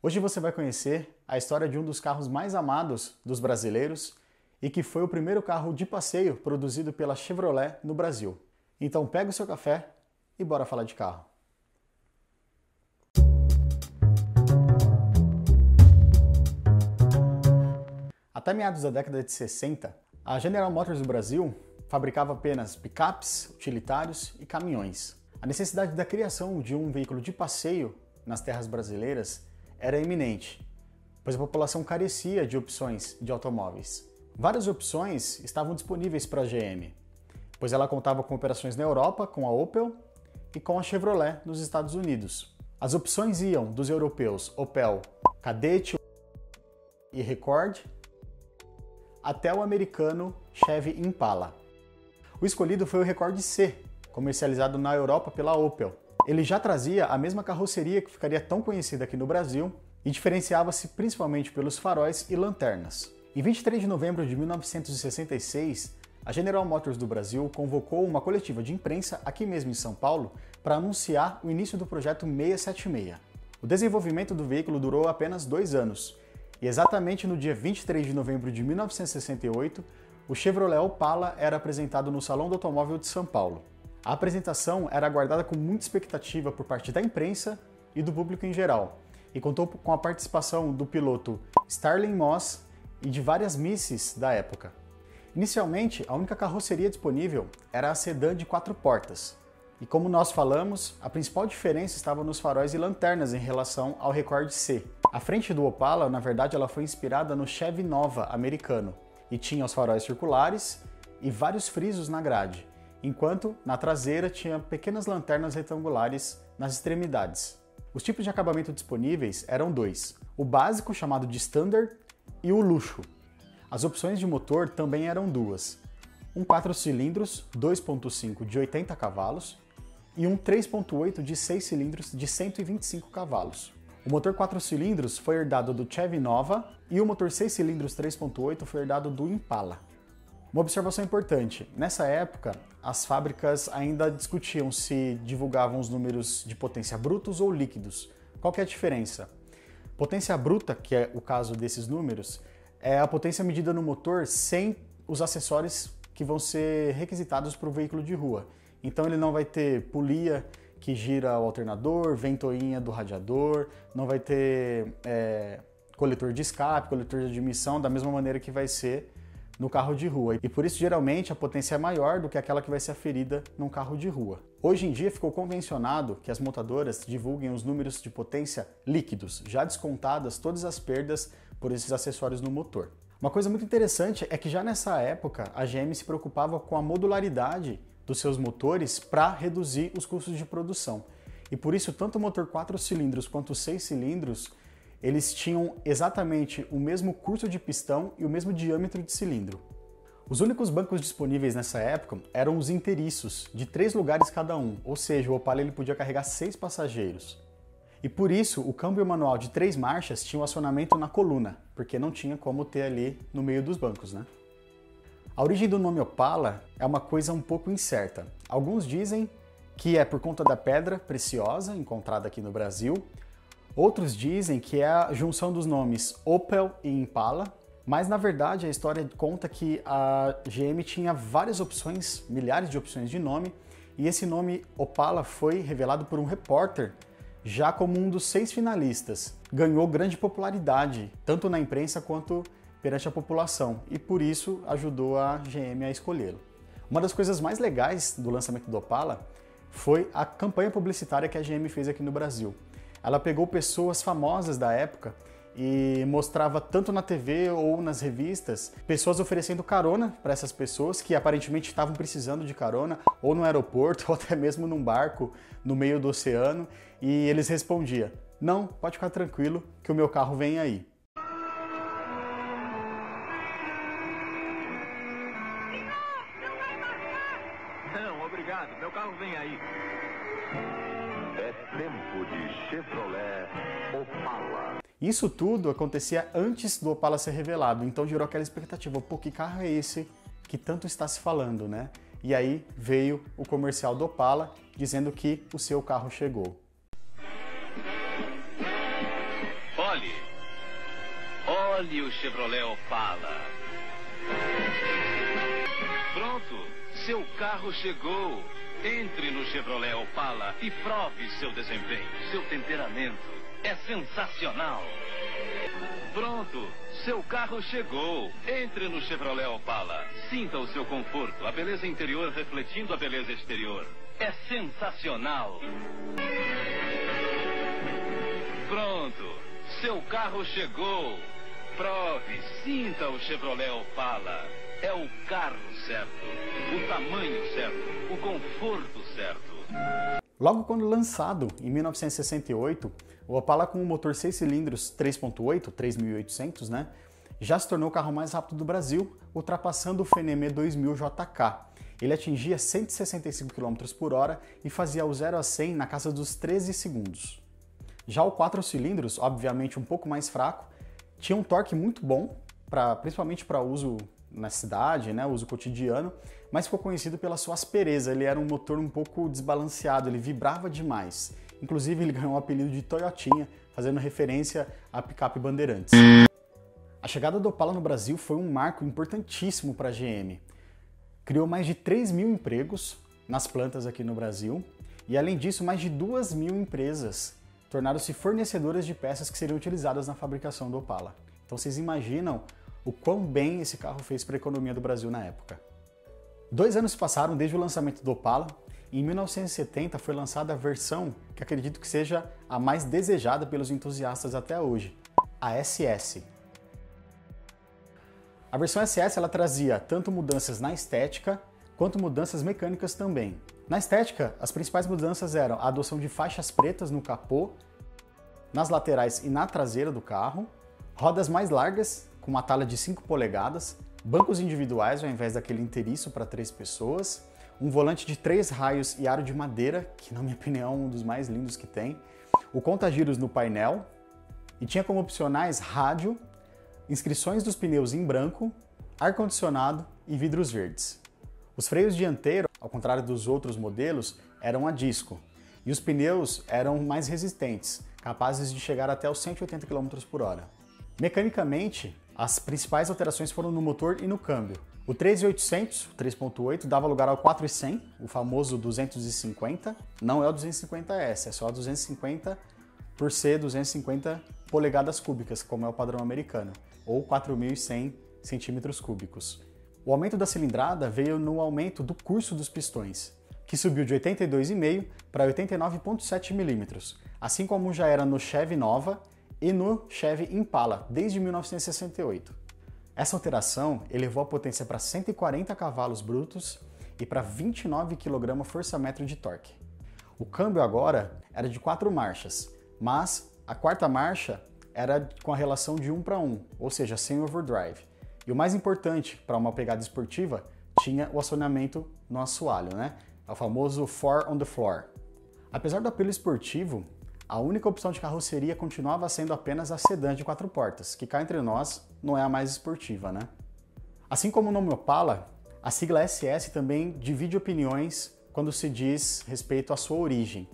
Hoje você vai conhecer a história de um dos carros mais amados dos brasileiros e que foi o primeiro carro de passeio produzido pela Chevrolet no Brasil. Então pega o seu café e bora falar de carro. Até meados da década de 60, a General Motors do Brasil fabricava apenas picapes, utilitários e caminhões. A necessidade da criação de um veículo de passeio nas terras brasileiras era iminente, pois a população carecia de opções de automóveis. Várias opções estavam disponíveis para a GM, pois ela contava com operações na Europa com a Opel e com a Chevrolet nos Estados Unidos. As opções iam dos europeus Opel Kadett e Record até o americano Chevy Impala. O escolhido foi o Record C, comercializado na Europa pela Opel. Ele já trazia a mesma carroceria que ficaria tão conhecida aqui no Brasil e diferenciava-se principalmente pelos faróis e lanternas. Em 23 de novembro de 1966, a General Motors do Brasil convocou uma coletiva de imprensa aqui mesmo em São Paulo para anunciar o início do projeto 676. O desenvolvimento do veículo durou apenas 2 anos, e exatamente no dia 23 de novembro de 1968, o Chevrolet Opala era apresentado no Salão do Automóvel de São Paulo. A apresentação era aguardada com muita expectativa por parte da imprensa e do público em geral, e contou com a participação do piloto Stirling Moss e de várias misses da época. Inicialmente, a única carroceria disponível era a sedã de 4 portas, e como nós falamos, a principal diferença estava nos faróis e lanternas em relação ao Record C. A frente do Opala, na verdade, ela foi inspirada no Chevy Nova americano, e tinha os faróis circulares e vários frisos na grade, enquanto na traseira tinha pequenas lanternas retangulares nas extremidades. Os tipos de acabamento disponíveis eram 2, o básico, chamado de Standard, e o luxo. As opções de motor também eram 2, um 4 cilindros 2.5 de 80 cavalos e um 3.8 de 6 cilindros de 125 cavalos. O motor 4 cilindros foi herdado do Chevy Nova e o motor 6 cilindros 3.8 foi herdado do Impala. Uma observação importante, nessa época as fábricas ainda discutiam se divulgavam os números de potência brutos ou líquidos. Qual que é a diferença? Potência bruta, que é o caso desses números, é a potência medida no motor sem os acessórios que vão ser requisitados para o veículo de rua. Então ele não vai ter polia que gira o alternador, ventoinha do radiador, não vai ter coletor de escape, coletor de admissão, da mesma maneira que vai ser no carro de rua. E por isso, geralmente, a potência é maior do que aquela que vai ser aferida num carro de rua. Hoje em dia, ficou convencionado que as montadoras divulguem os números de potência líquidos, já descontadas todas as perdas por esses acessórios no motor. Uma coisa muito interessante é que já nessa época, a GM se preocupava com a modularidade dos seus motores para reduzir os custos de produção. E por isso, tanto o motor 4 cilindros quanto o 6 cilindros, eles tinham exatamente o mesmo curso de pistão e o mesmo diâmetro de cilindro. Os únicos bancos disponíveis nessa época eram os inteiriços, de 3 lugares cada um, ou seja, o Opala ele podia carregar 6 passageiros. E por isso, o câmbio manual de 3 marchas tinha um acionamento na coluna, porque não tinha como ter ali no meio dos bancos, né? A origem do nome Opala é uma coisa um pouco incerta. Alguns dizem que é por conta da pedra preciosa encontrada aqui no Brasil. Outros dizem que é a junção dos nomes Opel e Impala, mas na verdade a história conta que a GM tinha várias opções, milhares de opções de nome, e esse nome Opala foi revelado por um repórter já como um dos 6 finalistas. Ganhou grande popularidade, tanto na imprensa quanto perante a população, e por isso ajudou a GM a escolhê-lo. Uma das coisas mais legais do lançamento do Opala foi a campanha publicitária que a GM fez aqui no Brasil. Ela pegou pessoas famosas da época e mostrava tanto na TV ou nas revistas pessoas oferecendo carona para essas pessoas que aparentemente estavam precisando de carona, ou no aeroporto, ou até mesmo num barco no meio do oceano, e eles respondiam: "Não, pode ficar tranquilo que o meu carro vem aí". Não, obrigado, meu carro vem aí. É tempo de Chevrolet Opala. Isso tudo acontecia antes do Opala ser revelado, então gerou aquela expectativa, pô, que carro é esse que tanto está se falando, né? E aí veio o comercial do Opala dizendo que o seu carro chegou. Olhe o Chevrolet Opala. Pronto, seu carro chegou. Entre no Chevrolet Opala e prove seu desempenho. Seu temperamento é sensacional. Pronto, seu carro chegou. Entre no Chevrolet Opala. Sinta o seu conforto, a beleza interior refletindo a beleza exterior. É sensacional. Pronto, seu carro chegou. Prove, sinta o Chevrolet Opala. É o carro certo, o tamanho certo, o conforto certo. Logo quando lançado, em 1968, o Opala com um motor 6 cilindros 3.8, 3.800, né, já se tornou o carro mais rápido do Brasil, ultrapassando o Fenemé 2000 JK. Ele atingia 165 km por hora e fazia o 0 a 100 na casa dos 13 segundos. Já o 4 cilindros, obviamente um pouco mais fraco, tinha um torque muito bom, principalmente para uso na cidade, né, uso cotidiano, mas ficou conhecido pela sua aspereza. Ele era um motor um pouco desbalanceado, ele vibrava demais. Inclusive ele ganhou o apelido de Toyotinha, fazendo referência à picape Bandeirantes. A chegada do Opala no Brasil foi um marco importantíssimo para a GM. Criou mais de 3.000 empregos nas plantas aqui no Brasil e, além disso, mais de 2.000 empresas tornaram-se fornecedoras de peças que seriam utilizadas na fabricação do Opala. Então vocês imaginam o quão bem esse carro fez para a economia do Brasil na época. 2 anos se passaram desde o lançamento do Opala e em 1970 foi lançada a versão que acredito que seja a mais desejada pelos entusiastas até hoje, a SS. A versão SS ela trazia tanto mudanças na estética quanto mudanças mecânicas também. Na estética, as principais mudanças eram a adoção de faixas pretas no capô, nas laterais e na traseira do carro, rodas mais largas, com uma tala de 5 polegadas, bancos individuais ao invés daquele inteiriço para 3 pessoas, um volante de 3 raios e aro de madeira, que na minha opinião é um dos mais lindos que tem, o conta-giros no painel, e tinha como opcionais rádio, inscrições dos pneus em branco, ar-condicionado e vidros verdes. Os freios dianteiros, ao contrário dos outros modelos, eram a disco, e os pneus eram mais resistentes, capazes de chegar até os 180 km por hora. Mecanicamente, as principais alterações foram no motor e no câmbio. O 3.800, o 3.8, dava lugar ao 4.100, o famoso 250. Não é o 250S, é só o 250 por ser 250 polegadas cúbicas, como é o padrão americano, ou 4.100 centímetros cúbicos. O aumento da cilindrada veio no aumento do curso dos pistões, que subiu de 82,5 para 89,7 mm, assim como já era no Chevy Nova e no Chevy Impala, desde 1968. Essa alteração elevou a potência para 140 cavalos brutos e para 29 kgfm de torque. O câmbio agora era de 4 marchas, mas a 4ª marcha era com a relação de 1:1, ou seja, sem overdrive. E o mais importante, para uma pegada esportiva, tinha o acionamento no assoalho, né? É o famoso 4 on the floor. Apesar do apelo esportivo, a única opção de carroceria continuava sendo apenas a sedã de 4 portas, que cá entre nós não é a mais esportiva, né? Assim como o nome Opala, a sigla SS também divide opiniões quando se diz respeito à sua origem.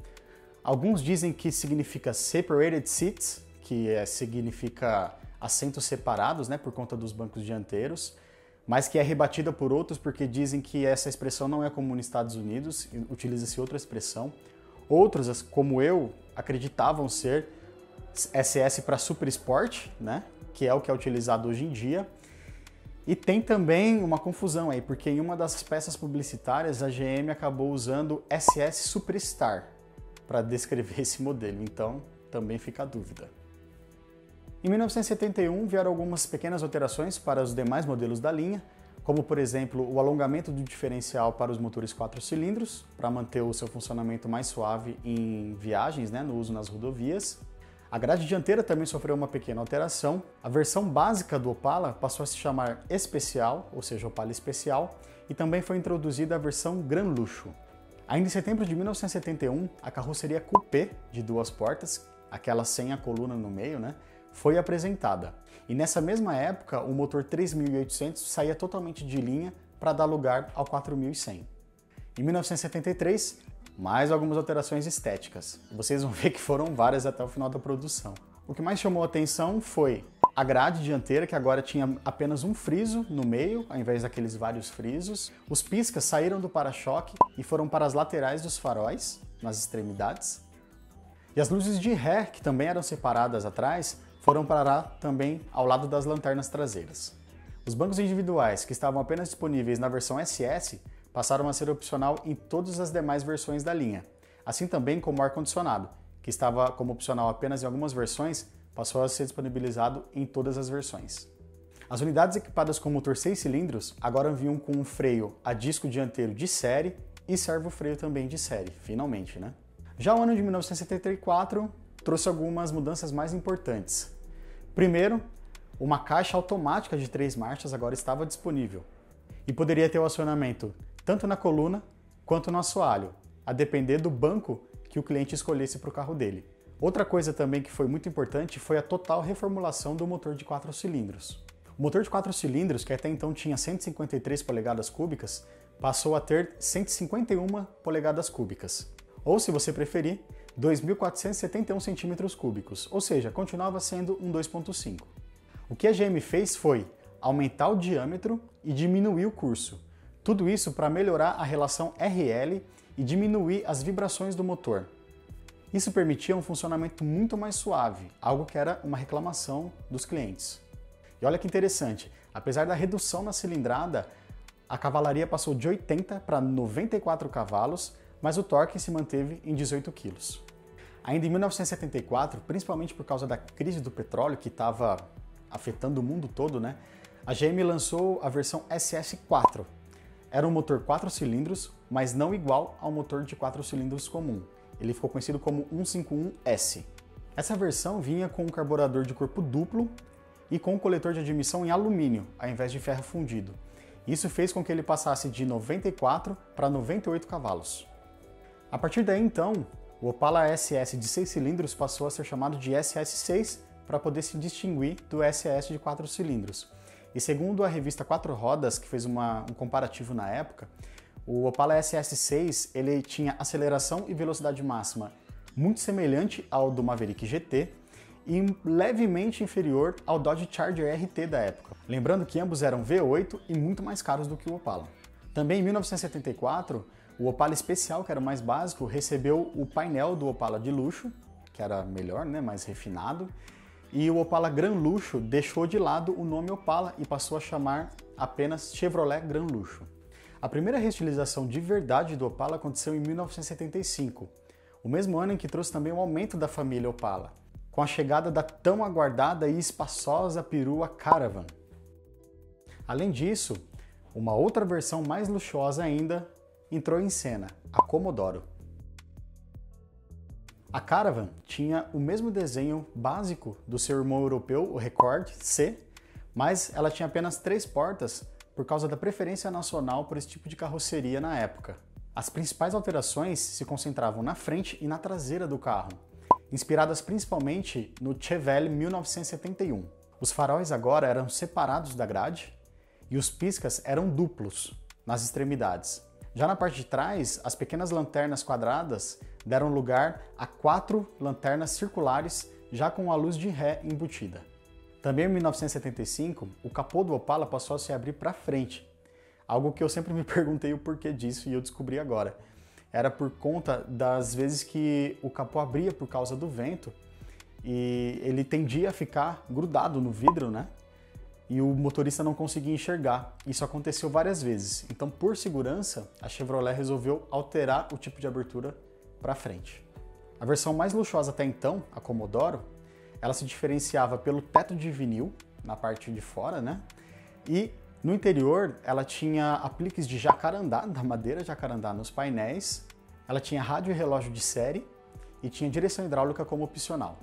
Alguns dizem que significa separated seats, que significa assentos separados, né, por conta dos bancos dianteiros, mas que é rebatida por outros porque dizem que essa expressão não é comum nos Estados Unidos, utiliza-se outra expressão. Outros, como eu, acreditavam ser SS para Super Sport, né? Que é o que é utilizado hoje em dia. E tem também uma confusão aí, porque em uma das peças publicitárias a GM acabou usando SS Superstar para descrever esse modelo, então também fica a dúvida. Em 1971 vieram algumas pequenas alterações para os demais modelos da linha, como por exemplo o alongamento do diferencial para os motores 4 cilindros, para manter o seu funcionamento mais suave em viagens, né, no uso nas rodovias. A grade dianteira também sofreu uma pequena alteração. A versão básica do Opala passou a se chamar Especial, ou seja, Opala Especial, e também foi introduzida a versão Gran Luxo. Ainda em setembro de 1971, a carroceria Coupé de 2 portas, aquela sem a coluna no meio, né, foi apresentada. E nessa mesma época, o motor 3.800 saía totalmente de linha para dar lugar ao 4.100. Em 1973, mais algumas alterações estéticas. Vocês vão ver que foram várias até o final da produção. O que mais chamou a atenção foi a grade dianteira, que agora tinha apenas um friso no meio, ao invés daqueles vários frisos. Os piscas saíram do para-choque e foram para as laterais dos faróis, nas extremidades. E as luzes de ré, que também eram separadas atrás, foram parar também ao lado das lanternas traseiras. Os bancos individuais, que estavam apenas disponíveis na versão SS, passaram a ser opcional em todas as demais versões da linha, assim também como o ar-condicionado, que estava como opcional apenas em algumas versões, passou a ser disponibilizado em todas as versões. As unidades equipadas com motor 6 cilindros agora vinham com um freio a disco dianteiro de série e servo-freio também de série, finalmente, né? Já o ano de 1974 trouxe algumas mudanças mais importantes. Primeiro, uma caixa automática de 3 marchas agora estava disponível e poderia ter o acionamento tanto na coluna quanto no assoalho, a depender do banco que o cliente escolhesse para o carro dele. Outra coisa também que foi muito importante foi a total reformulação do motor de 4 cilindros. O motor de 4 cilindros, que até então tinha 153 polegadas cúbicas, passou a ter 151 polegadas cúbicas, ou se você preferir, 2.471 centímetros cúbicos, ou seja, continuava sendo um 2.5. O que a GM fez foi aumentar o diâmetro e diminuir o curso. Tudo isso para melhorar a relação RL e diminuir as vibrações do motor. Isso permitia um funcionamento muito mais suave, algo que era uma reclamação dos clientes. E olha que interessante, apesar da redução na cilindrada, a cavalaria passou de 80 para 94 cavalos, mas o torque se manteve em 18 kg. Ainda em 1974, principalmente por causa da crise do petróleo que estava afetando o mundo todo, né? A GM lançou a versão SS4. Era um motor 4 cilindros, mas não igual ao motor de 4 cilindros comum. Ele ficou conhecido como 151S. Essa versão vinha com um carburador de corpo duplo e com um coletor de admissão em alumínio, ao invés de ferro fundido. Isso fez com que ele passasse de 94 para 98 cavalos. A partir daí, então, o Opala SS de 6 cilindros passou a ser chamado de SS6 para poder se distinguir do SS de 4 cilindros. E segundo a revista 4 Rodas, que fez um comparativo na época, o Opala SS6 ele tinha aceleração e velocidade máxima muito semelhante ao do Maverick GT e levemente inferior ao Dodge Charger RT da época. Lembrando que ambos eram V8 e muito mais caros do que o Opala. Também em 1974, o Opala Especial, que era o mais básico, recebeu o painel do Opala de luxo, que era melhor, né, mais refinado, e o Opala Gran Luxo deixou de lado o nome Opala e passou a chamar apenas Chevrolet Gran Luxo. A primeira reestilização de verdade do Opala aconteceu em 1975, o mesmo ano em que trouxe também o aumento da família Opala, com a chegada da tão aguardada e espaçosa perua Caravan. Além disso, uma outra versão mais luxuosa ainda entrou em cena, a Commodoro. A Caravan tinha o mesmo desenho básico do seu irmão europeu, o Record C, mas ela tinha apenas 3 portas por causa da preferência nacional por esse tipo de carroceria na época. As principais alterações se concentravam na frente e na traseira do carro, inspiradas principalmente no Chevelle 1971. Os faróis agora eram separados da grade e os piscas eram duplos nas extremidades. Já na parte de trás, as pequenas lanternas quadradas deram lugar a 4 lanternas circulares já com a luz de ré embutida. Também em 1975, o capô do Opala passou a se abrir para frente, algo que eu sempre me perguntei o porquê disso e eu descobri agora. Era por conta das vezes que o capô abria por causa do vento e ele tendia a ficar grudado no vidro, né? E o motorista não conseguia enxergar. Isso aconteceu várias vezes. Então, por segurança, a Chevrolet resolveu alterar o tipo de abertura para frente. A versão mais luxuosa até então, a Commodoro, ela se diferenciava pelo teto de vinil, na parte de fora, né? E no interior, ela tinha apliques de jacarandá, da madeira jacarandá nos painéis, ela tinha rádio e relógio de série e tinha direção hidráulica como opcional.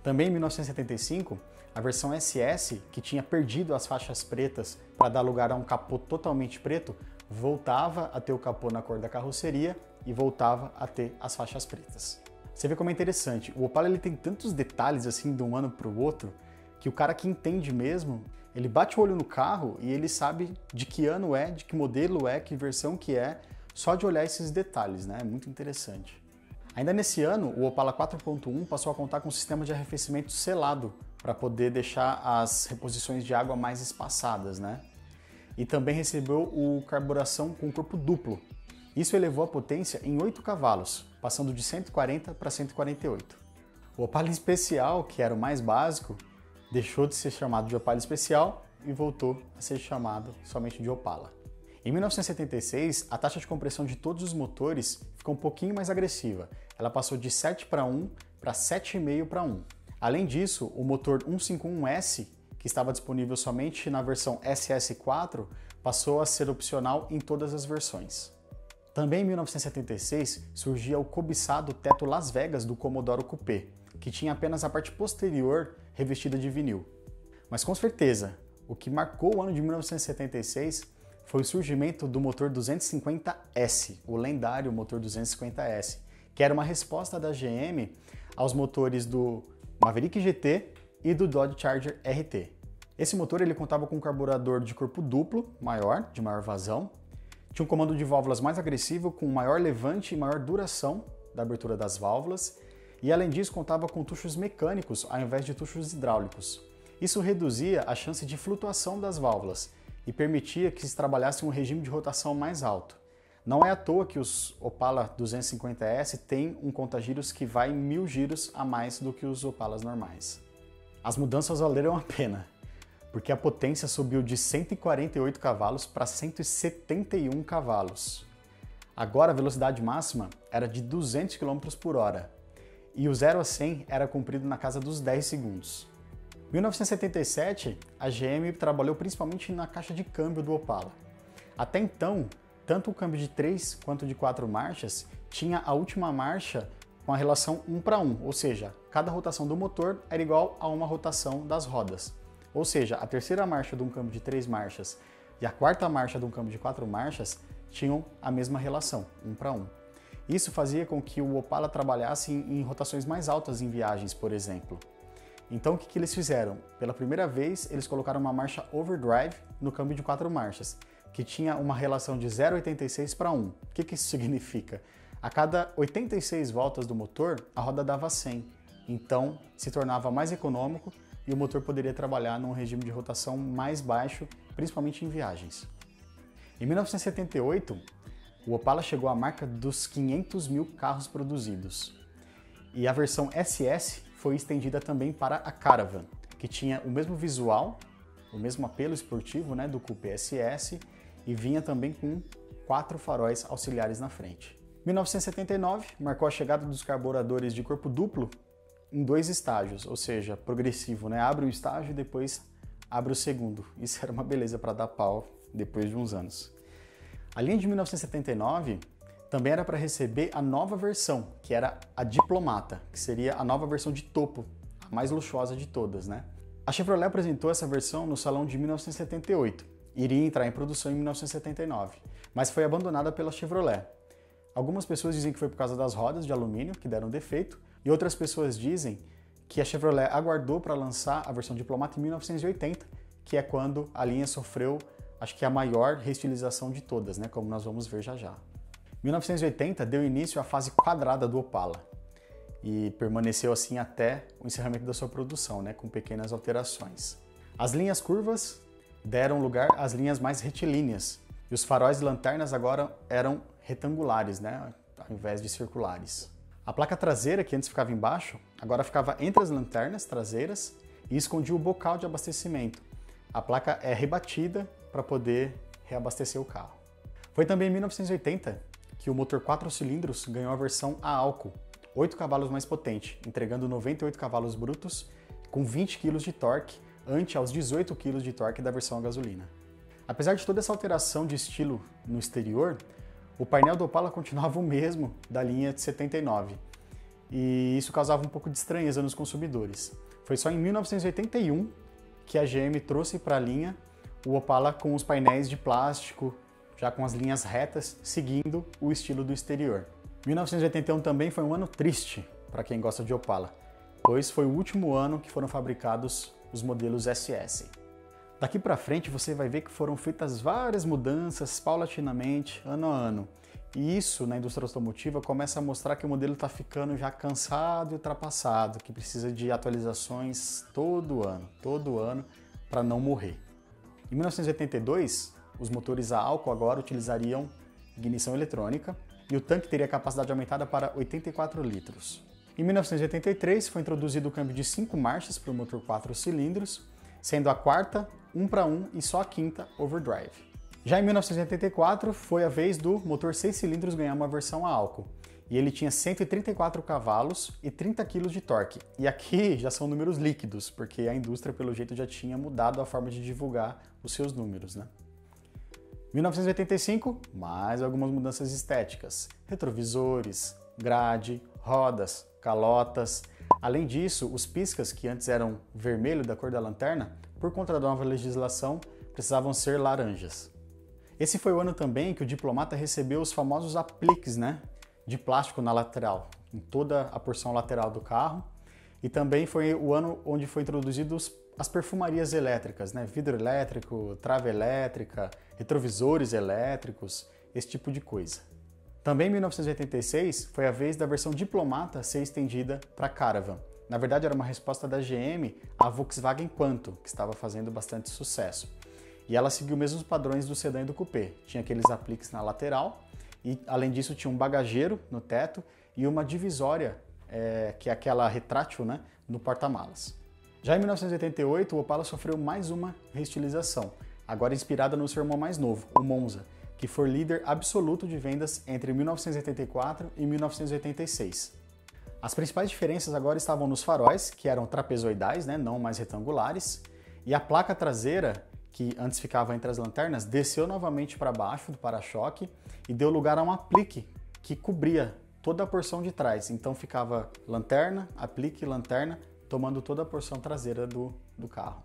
Também em 1975, a versão SS, que tinha perdido as faixas pretas para dar lugar a um capô totalmente preto, voltava a ter o capô na cor da carroceria e voltava a ter as faixas pretas. Você vê como é interessante, o Opala ele tem tantos detalhes assim de um ano para o outro, que o cara que entende mesmo, ele bate o olho no carro e ele sabe de que ano é, de que modelo é, que versão que é, só de olhar esses detalhes, né? É muito interessante. Ainda nesse ano, o Opala 4.1 passou a contar com um sistema de arrefecimento selado para poder deixar as reposições de água mais espaçadas, né? E também recebeu o carburação com corpo duplo. Isso elevou a potência em 8 cavalos, passando de 140 para 148. O Opala Especial, que era o mais básico, deixou de ser chamado de Opala Especial e voltou a ser chamado somente de Opala. Em 1976, a taxa de compressão de todos os motores ficou um pouquinho mais agressiva. Ela passou de 7 para 1 para 7,5 para 1. Além disso, o motor 151S, que estava disponível somente na versão SS4, passou a ser opcional em todas as versões. Também em 1976 surgia o cobiçado teto Las Vegas do Commodore Coupé, que tinha apenas a parte posterior revestida de vinil. Mas com certeza, o que marcou o ano de 1976 foi o surgimento do motor 250S, o lendário motor 250S, que era uma resposta da GM aos motores do Maverick GT e do Dodge Charger RT. Esse motor ele contava com um carburador de corpo duplo, maior, de maior vazão, tinha um comando de válvulas mais agressivo, com maior levante e maior duração da abertura das válvulas, e além disso contava com tuchos mecânicos ao invés de tuchos hidráulicos. Isso reduzia a chance de flutuação das válvulas e permitia que se trabalhasse um regime de rotação mais alto. Não é à toa que os Opala 250S têm um conta-giros que vai 1000 giros a mais do que os Opalas normais. As mudanças valeram a pena, porque a potência subiu de 148 cavalos para 171 cavalos. Agora a velocidade máxima era de 200 km por hora e o 0 a 100 era cumprido na casa dos 10 segundos. Em 1977, a GM trabalhou principalmente na caixa de câmbio do Opala. Até então, tanto o câmbio de 3 quanto de 4 marchas tinha a última marcha com a relação 1 para 1, ou seja, cada rotação do motor era igual a uma rotação das rodas. Ou seja, a terceira marcha de um câmbio de 3 marchas e a quarta marcha de um câmbio de 4 marchas tinham a mesma relação, 1 para 1. Isso fazia com que o Opala trabalhasse em rotações mais altas em viagens, por exemplo. Então o que eles fizeram? Pela primeira vez, eles colocaram uma marcha overdrive no câmbio de 4 marchas, que tinha uma relação de 0,86 para 1. O que isso significa? A cada 86 voltas do motor, a roda dava 100. Então se tornava mais econômico e o motor poderia trabalhar num regime de rotação mais baixo, principalmente em viagens. Em 1978, o Opala chegou à marca dos 500 mil carros produzidos. E a versão SS foi estendida também para a Caravan, que tinha o mesmo visual, o mesmo apelo esportivo, né, do Coupé SS, e vinha também com 4 faróis auxiliares na frente. 1979 marcou a chegada dos carburadores de corpo duplo em 2 estágios, ou seja, progressivo, né? Abre um estágio e depois abre o segundo. Isso era uma beleza para dar pau depois de uns anos. A linha de 1979 também era para receber a nova versão, que era a Diplomata, que seria a nova versão de topo, a mais luxuosa de todas, né? A Chevrolet apresentou essa versão no salão de 1978, iria entrar em produção em 1979, mas foi abandonada pela Chevrolet. Algumas pessoas dizem que foi por causa das rodas de alumínio, que deram defeito, e outras pessoas dizem que a Chevrolet aguardou para lançar a versão Diplomata em 1980, que é quando a linha sofreu, acho que a maior reestilização de todas, né? Como nós vamos ver já já. 1980 deu início à fase quadrada do Opala e permaneceu assim até o encerramento da sua produção, né, com pequenas alterações. As linhas curvas deram lugar às linhas mais retilíneas e os faróis e lanternas agora eram retangulares, né, ao invés de circulares. A placa traseira, que antes ficava embaixo, agora ficava entre as lanternas traseiras e escondia o bocal de abastecimento. A placa é rebatida para poder reabastecer o carro. Foi também em 1980 que o motor 4 cilindros ganhou a versão a álcool, 8 cavalos mais potente, entregando 98 cavalos brutos com 20 kg de torque, ante aos 18 kg de torque da versão a gasolina. Apesar de toda essa alteração de estilo no exterior, o painel do Opala continuava o mesmo da linha de 79, e isso causava um pouco de estranheza nos consumidores. Foi só em 1981 que a GM trouxe para a linha o Opala com os painéis de plástico, já com as linhas retas, seguindo o estilo do exterior. 1981 também foi um ano triste para quem gosta de Opala, pois foi o último ano que foram fabricados os modelos SS. Daqui para frente você vai ver que foram feitas várias mudanças paulatinamente, ano a ano. E isso, na indústria automotiva, começa a mostrar que o modelo está ficando já cansado e ultrapassado, que precisa de atualizações todo ano, para não morrer. Em 1982, os motores a álcool agora utilizariam ignição eletrônica e o tanque teria capacidade aumentada para 84 litros. Em 1983, foi introduzido o câmbio de 5 marchas para o motor 4 cilindros, sendo a quarta 1:1 e só a quinta overdrive. Já em 1984, foi a vez do motor 6 cilindros ganhar uma versão a álcool, e ele tinha 134 cavalos e 30 kg de torque. E aqui já são números líquidos, porque a indústria, pelo jeito, já tinha mudado a forma de divulgar os seus números, né? 1985, mais algumas mudanças estéticas. Retrovisores, grade, rodas, calotas. Além disso, os piscas, que antes eram vermelho da cor da lanterna, por conta da nova legislação, precisavam ser laranjas. Esse foi o ano também que o Diplomata recebeu os famosos apliques, né, de plástico na lateral, em toda a porção lateral do carro. E também foi o ano onde foi introduzidos as perfumarias elétricas, né, vidro elétrico, trava elétrica, retrovisores elétricos, esse tipo de coisa. Também em 1986 foi a vez da versão Diplomata ser estendida para Caravan. Na verdade, era uma resposta da GM à Volkswagen Quanto, que estava fazendo bastante sucesso. E ela seguiu os mesmos padrões do sedã e do coupé. Tinha aqueles apliques na lateral e, além disso, tinha um bagageiro no teto e uma divisória, que é aquela retrátil, né, no porta-malas. Já em 1988, o Opala sofreu mais uma reestilização, agora inspirada no seu irmão mais novo, o Monza, que foi líder absoluto de vendas entre 1984 e 1986. As principais diferenças agora estavam nos faróis, que eram trapezoidais, né, não mais retangulares, e a placa traseira, que antes ficava entre as lanternas, desceu novamente para baixo do para-choque e deu lugar a um aplique que cobria toda a porção de trás. Então ficava lanterna, aplique, lanterna, tomando toda a porção traseira do carro.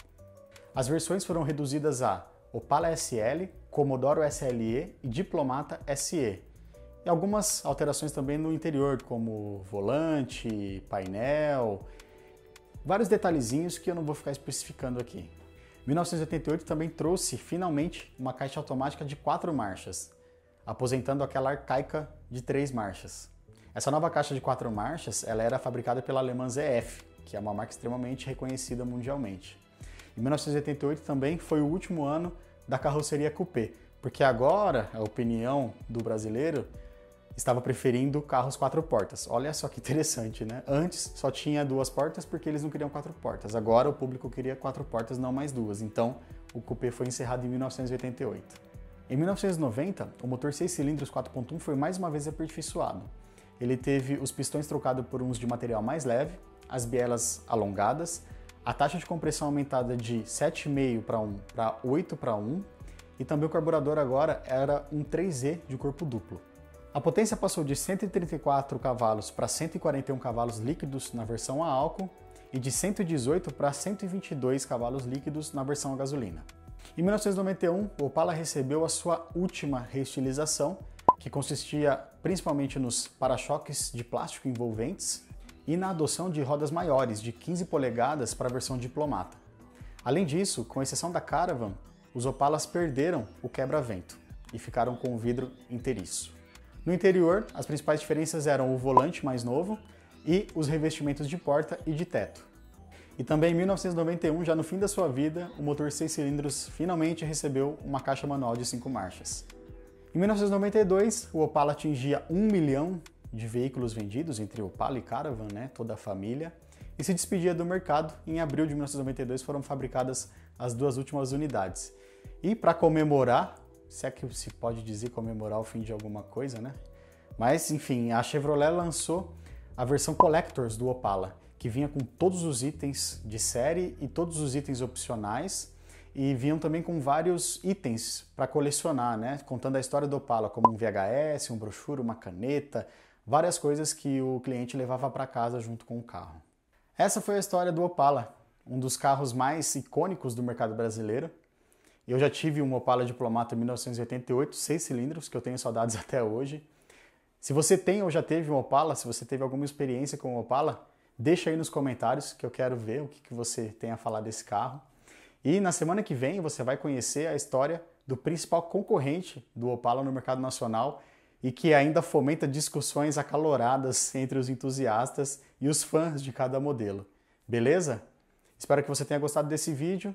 As versões foram reduzidas a Opala SL, Commodoro SLE e Diplomata SE. E algumas alterações também no interior, como volante, painel, vários detalhezinhos que eu não vou ficar especificando aqui. 1988 também trouxe, finalmente, uma caixa automática de 4 marchas, aposentando aquela arcaica de 3 marchas. Essa nova caixa de 4 marchas ela era fabricada pela alemã ZF, que é uma marca extremamente reconhecida mundialmente. Em 1988 também foi o último ano da carroceria coupé, porque agora a opinião do brasileiro estava preferindo carros 4 portas. Olha só que interessante, né? Antes só tinha 2 portas porque eles não queriam 4 portas. Agora o público queria 4 portas, não mais 2. Então o coupé foi encerrado em 1988. Em 1990, o motor 6 cilindros 4.1 foi mais uma vez aperfeiçoado. Ele teve os pistões trocados por uns de material mais leve, as bielas alongadas, a taxa de compressão aumentada de 7,5 para 1 para 8 para 1 e também o carburador agora era um 3E de corpo duplo. A potência passou de 134 cavalos para 141 cavalos líquidos na versão a álcool e de 118 para 122 cavalos líquidos na versão a gasolina. Em 1991, o Opala recebeu a sua última reestilização, que consistia principalmente nos para-choques de plástico envolventes e na adoção de rodas maiores, de 15 polegadas para a versão Diplomata. Além disso, com exceção da Caravan, os Opalas perderam o quebra-vento e ficaram com o vidro inteiriço. No interior, as principais diferenças eram o volante mais novo e os revestimentos de porta e de teto. E também em 1991, já no fim da sua vida, o motor 6 cilindros finalmente recebeu uma caixa manual de 5 marchas. Em 1992, o Opala atingia 1 milhão de veículos vendidos entre Opala e Caravan, né, toda a família, e se despedia do mercado. Em abril de 1992 foram fabricadas as 2 últimas unidades. E para comemorar, se é que se pode dizer comemorar o fim de alguma coisa, né? Mas, enfim, a Chevrolet lançou a versão Collectors do Opala, que vinha com todos os itens de série e todos os itens opcionais, e vinham também com vários itens para colecionar, né? Contando a história do Opala, como um VHS, um brochura, uma caneta, várias coisas que o cliente levava para casa junto com o carro. Essa foi a história do Opala, um dos carros mais icônicos do mercado brasileiro. Eu já tive um Opala Diplomata em 1988, 6 cilindros, que eu tenho saudades até hoje. Se você tem ou já teve um Opala, se você teve alguma experiência com o Opala, deixa aí nos comentários que eu quero ver o que você tem a falar desse carro. E na semana que vem você vai conhecer a história do principal concorrente do Opala no mercado nacional e que ainda fomenta discussões acaloradas entre os entusiastas e os fãs de cada modelo. Beleza? Espero que você tenha gostado desse vídeo.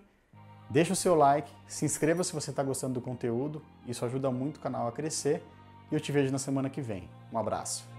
Deixa o seu like, se inscreva se você está gostando do conteúdo, isso ajuda muito o canal a crescer e eu te vejo na semana que vem. Um abraço!